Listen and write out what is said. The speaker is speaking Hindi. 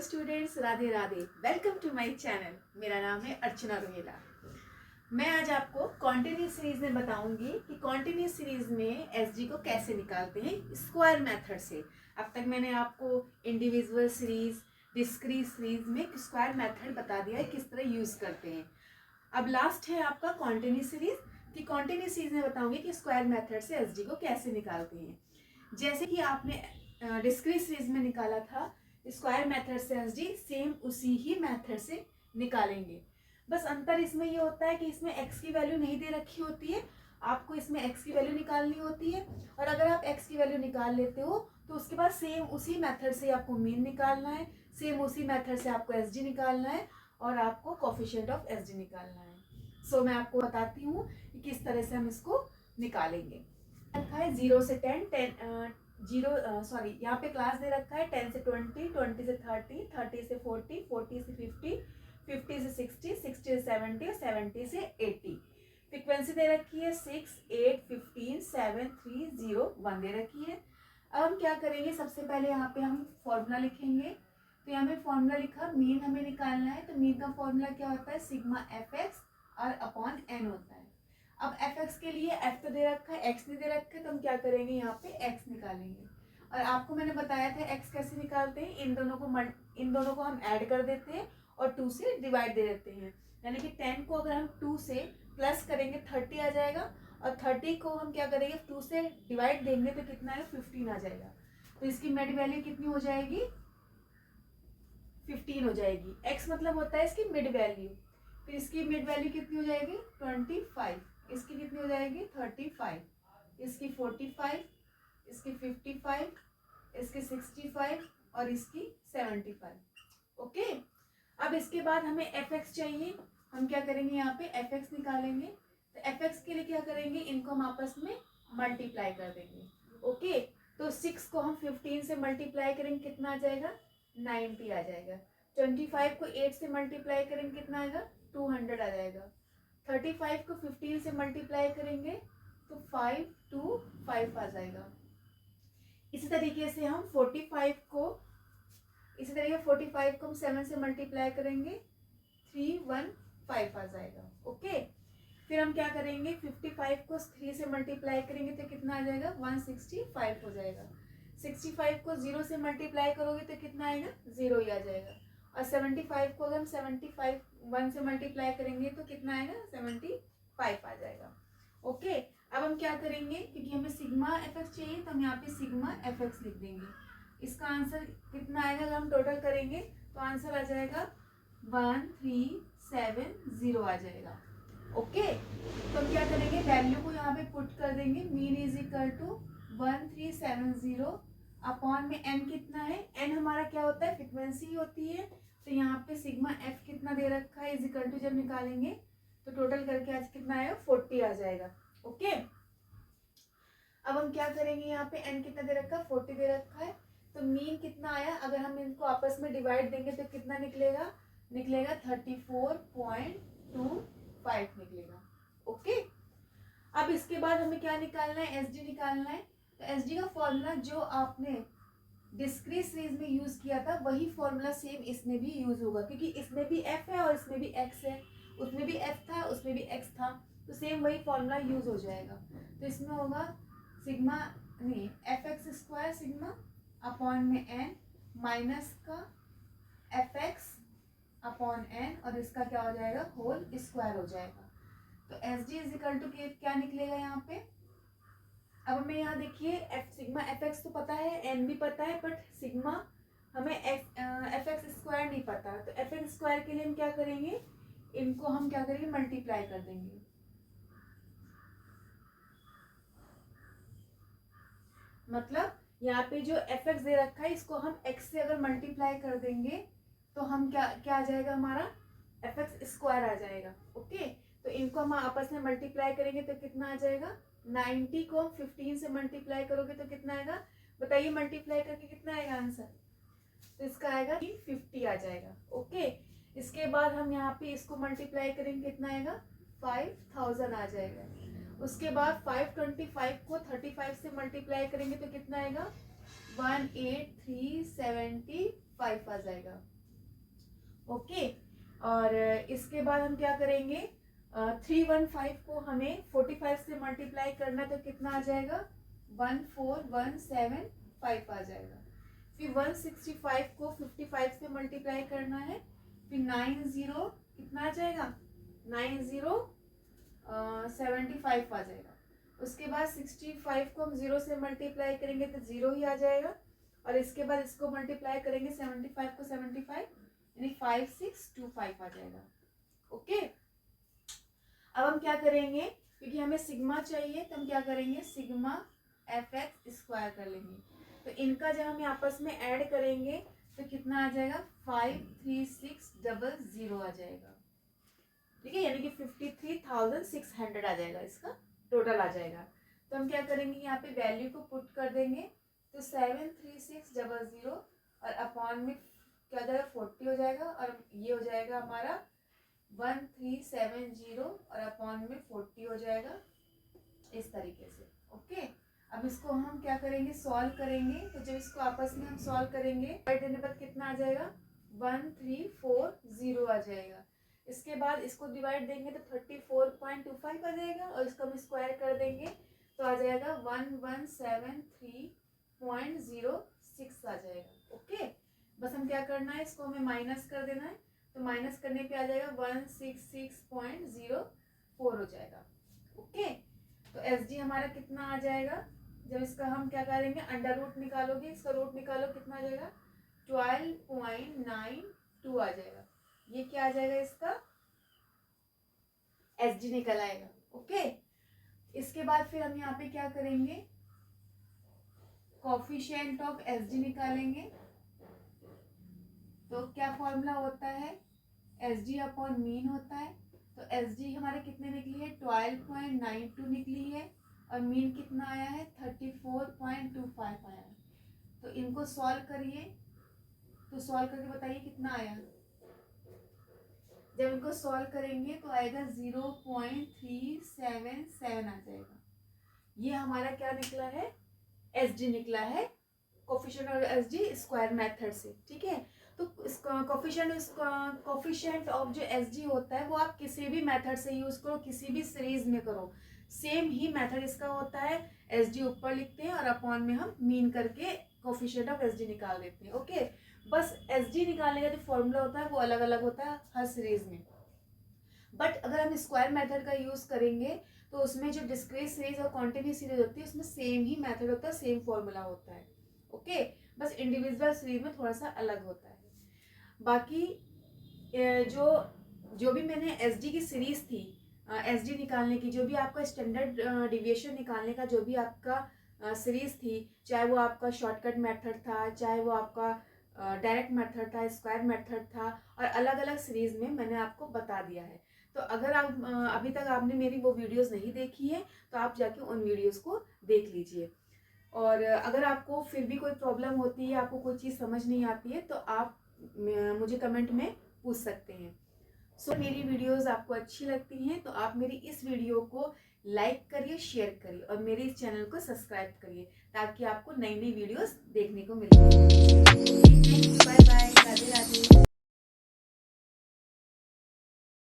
Students, Radhe Radhe. Welcome to my channel. मेरा नाम है अर्चना रोहेला। मैं आज आपको कॉन्टिन्यूस सीरीज में बताऊंगी कि कॉन्टिन्यूस सीरीज में एसजी को कैसे निकालते हैं स्क्वायर मेथड से। अब तक मैंने आपको इंडिविजुअल सीरीज, डिस्क्रीट सीरीज में स्क्वायर मेथड बता दिया है किस तरह यूज करते हैं। अब लास्ट है आपका कॉन्टिन्यूस सीरीज कि कॉन्टिन्यूस सीरीज में बताऊंगी कि स्क्वायर मेथड से एसजी को कैसे निकालते हैं। जैसे कि आपने डिस्क्रीट सीरीज में निकाला था स्क्वायर मेथड से एसजी, सेम उसी ही मेथड से निकालेंगे। बस अंतर इसमें ये होता है कि इसमें x की वैल्यू नहीं दे रखी होती है, आपको इसमें x की वैल्यू निकालनी होती है। और अगर आप x की वैल्यू निकाल लेते हो तो उसके बाद सेम उसी मेथड से आपको मीन निकालना है, सेम उसी मेथड से आपको एसजी निकालना है और आपको कोफिशिएंट ऑफ एसजी निकालना है। सो मैं आपको बताती हूँ कि किस तरह से हम इसको निकालेंगे। रखा है 0 से 10, यहाँ पे क्लास दे रखा है 10 से 20, 20 से 30, 30 से 40, 40 से 50, 50 से 60, 60 से 70 और 70 से 80। फ्रीक्वेंसी दे रखी है 6, 8, 15, 7, 3, 0, 1 दे रखी है। अब हम क्या करेंगे, सबसे पहले यहाँ पे हम फॉर्मूला लिखेंगे। तो यहाँ पे फॉर्मूला लिखा, मीन हमें निकालना है। तो मीन का फॉर्मूला क्या होता है, सिग्मा एफ एक्स और अपॉन एन होता है। अब एफ एक्स के लिए एफ तो दे रखा है, एक्स नहीं दे रखा है, तो हम क्या करेंगे, यहाँ पे एक्स निकालेंगे। और आपको मैंने बताया था एक्स कैसे निकालते हैं, इन दोनों को हम ऐड कर देते हैं और 2 से डिवाइड दे देते हैं। यानी कि 10 को अगर हम 2 से प्लस करेंगे 30 आ जाएगा, और 30 को हम क्या करेंगे 2 से डिवाइड देंगे तो कितना है, 15 आ जाएगा। तो इसकी मिड वैल्यू कितनी हो जाएगी, 15 हो जाएगी। एक्स मतलब होता है इसकी मिड वैल्यू। फिर इसकी मिड वैल्यू कितनी हो जाएगी, 25। इसकी कितनी हो जाएगी, 35। इसकी 45, इसकी 55, इसकी 65 और इसकी 75। ओके। अब इसके बाद हमें एफ एक्स चाहिए। हम क्या करेंगे, यहाँ पे एफ एक्स निकालेंगे। तो एफ एक्स के लिए क्या करेंगे, इनको हम आपस में मल्टीप्लाई कर देंगे। ओके। तो 6 को हम 15 से मल्टीप्लाई करेंगे, कितना आ जाएगा, 90 आ जाएगा। 25 को 8 से मल्टीप्लाई करेंगे, कितना आएगा, 200 आ जाएगा। 35 को 15 से मल्टीप्लाई करेंगे तो 5 2 5 आ जाएगा। इसी तरीके से हम 45 को हम 7 से मल्टीप्लाई करेंगे, 315 आ जाएगा। ओके। फिर हम क्या करेंगे, 55 को 3 से मल्टीप्लाई करेंगे तो कितना आ जाएगा, 165 हो जाएगा। 65 को 0 से मल्टीप्लाई करोगे तो कितना आएगा, 0 ही आ जाएगा। और 75 को अगर हम 75 1 से मल्टीप्लाई करेंगे तो कितना आएगा, 75 आ जाएगा। ओके। अब हम क्या करेंगे, क्योंकि हमें सिग्मा एफ एक्स चाहिए तो हम यहाँ पे सिग्मा एफ एक्स लिख देंगे। इसका आंसर कितना आएगा, अगर हम टोटल करेंगे तो आंसर आ जाएगा 1370 आ जाएगा। ओके। तो हम क्या करेंगे, वैल्यू को यहाँ पे पुट कर देंगे। Mean is equal to 1370 upon में एन कितना है, एन हमारा क्या होता है, फ्रिक्वेंसी होती है। तो यहाँ पे सिग्मा एफ कितना दे रखा है, इज इक्वल टू जब निकालेंगे तो टोटल करके आज कितना आएगा, 40 आ जाएगा। ओके। अब हम क्या करेंगे, यहाँ पे एन कितना दे रखा है, 40 दे रखा है। तो मीन कितना आया, अगर हम इनको आपस में डिवाइड देंगे तो कितना निकलेगा, 34.25 निकलेगा। ओके। अब इसके बाद हमें क्या निकालना है, एसजी निकालना है। तो एसजी का फॉर्मूला जो आपने डिस्क्रीट सीरीज में यूज किया था वही फॉर्मूला सेम इसमें भी यूज होगा, क्योंकि इसमें भी एफ है और इसमें भी एक्स है। उसमें भी एफ था, उसमें भी एक्स था, तो सेम वही फॉर्मूला यूज हो जाएगा। तो इसमें होगा सिग्मा नहीं F x square sigma upon में एन माइनस का एफ एक्स अपॉन एन, और इसका क्या हो जाएगा, होल स्क्वायर हो जाएगा। तो S G is equal to क्या निकलेगा यहाँ पे। अब हमें यहाँ देखिए सिग्मा एफ एक्स तो पता है, एन भी पता है, बट सिग्मा हमें एफ एक्स स्क्वायर नहीं पता। तो एफ एक्स स्क्वायर के लिए हम क्या करेंगे, इनको हम क्या करेंगे, मल्टीप्लाई कर देंगे। मतलब यहाँ पे जो एफ एक्स दे रखा है इसको हम एक्स से अगर मल्टीप्लाई कर देंगे तो हम क्या क्या आ जाएगा, हमारा एफ एक्स स्क्वायर आ जाएगा। ओके। तो इनको हम आपस में मल्टीप्लाई करेंगे तो कितना आ जाएगा, 90 को हम 15 से मल्टीप्लाई करोगे तो कितना आएगा, बताइए, मल्टीप्लाई करके कितना आएगा आंसर। तो इसका आएगा 50 आ जाएगा। ओके। इसके बाद हम यहाँ पे इसको मल्टीप्लाई करेंगे, कितना आएगा, 5000 आ जाएगा। उसके बाद 525 को 35 से मल्टीप्लाई करेंगे तो कितना आएगा, 18375 आ जाएगा। ओके। और इसके बाद हम क्या करेंगे, 315 को हमें 45 से मल्टीप्लाई करना, तो कितना आ जाएगा, 14175 आ जाएगा। फिर 165 को 55 से मल्टीप्लाई करना है, फिर 90 कितना आ जाएगा, 9075 आ जाएगा। उसके बाद 65 को हम 0 से मल्टीप्लाई करेंगे तो 0 ही आ जाएगा। और इसके बाद इसको मल्टीप्लाई करेंगे 75 को 75, यानी 5625 आ जाएगा। ओके। अब हम क्या करेंगे, क्योंकि हमें सिग्मा चाहिए तो हम क्या करेंगे, सिग्मा fx स्क्वायर कर लेंगे। तो इनका जब हम आपस में ऐड करेंगे तो कितना आ जाएगा, 53600 आ जाएगा। ठीक है, यानी कि 53,600 आ जाएगा, इसका टोटल आ जाएगा। तो हम क्या करेंगे, यहाँ पे वैल्यू को पुट कर देंगे, तो 73600 और अपॉन में क्या हो जाएगा, 40 हो जाएगा, और ये हो जाएगा हमारा 1370 और अपॉन में 40 हो जाएगा, इस तरीके से। ओके। अब इसको हम क्या करेंगे, सॉल्व करेंगे। तो जब इसको आपस में हम सॉल्व करेंगे, देने पर कितना आ जाएगा, 1340 आ जाएगा। इसके बाद इसको डिवाइड देंगे तो 34.25 आ जाएगा, और इसको हम स्क्वायर कर देंगे तो आ जाएगा 1173.06 आ जाएगा। ओके। बस हम क्या करना है, इसको हमें माइनस कर देना है, तो माइनस करने पे आ जाएगा 166.04 हो जाएगा। ओके। तो एसजी हमारा कितना आ जाएगा, जब इसका हम क्या करेंगे, अंडर रूट निकालोगे, इसका रूट निकालो, कितना आ जाएगा, 12.92 आ जाएगा। ये क्या आ जाएगा, इसका एसजी निकल आएगा। ओके। इसके बाद फिर हम यहाँ पे क्या करेंगे, कोफिशिएंट ऑफ एसजी निकालेंगे। तो क्या फॉर्मूला होता है, एसजी अपॉन मीन होता है। तो एसजी हमारे कितने निकली है, 12.92 निकली है, और मीन कितना आया है, 34.25 आया है। तो इनको सॉल्व करिए, तो सॉल्व करके बताइए कितना आया। जब इनको सॉल्व करेंगे तो आएगा 0.377 आ जाएगा। ये हमारा क्या निकला है, एसजी निकला है, coefficient of SG square method से। ठीक है। तो इसका कोफिशिएंट ऑफ जो एसजी होता है वो आप किसी भी मेथड से यूज करो, किसी भी सीरीज में करो, सेम ही मेथड इसका होता है। एसजी ऊपर लिखते हैं और अपॉन में हम मीन करके कोफिशिएंट ऑफ एसजी निकाल देते हैं। ओके। बस एसजी निकालने का जो फॉर्मूला होता है वो अलग अलग होता है हर सीरीज में। बट अगर हम स्क्वायर मेथड का यूज करेंगे तो उसमें जो डिस्क्रीट सीरीज और कॉन्टिन्यूस सीरीज होती है उसमें सेम ही मेथड होता है, सेम फॉर्मूला होता है। ओके। बस इंडिविजुअल सीरीज में थोड़ा सा अलग होता है। बाकी जो भी मैंने एसजी की सीरीज थी, एसजी निकालने की, जो भी आपका स्टैंडर्ड डिविएशन निकालने का जो भी आपका सीरीज थी, चाहे वो आपका शॉर्टकट मेथड था, चाहे वो आपका डायरेक्ट मेथड था, स्क्वायर मेथड था, और अलग अलग सीरीज में मैंने आपको बता दिया है। तो अगर आप अभी तक आपने मेरी वो वीडियोस नहीं देखी है तो आप जाके उन वीडियोस को देख लीजिए। और अगर आपको फिर भी कोई प्रॉब्लम होती है, आपको कोई चीज़ समझ नहीं आती है, तो आप मुझे कमेंट में पूछ सकते हैं। सो मेरी वीडियोस आपको अच्छी लगती हैं तो आप मेरी इस वीडियो को लाइक करिए, शेयर करिए, और मेरे इस चैनल को सब्सक्राइब करिए, ताकि आपको नई नई वीडियोस देखने को मिले। Bye bye, Radhe Radhe.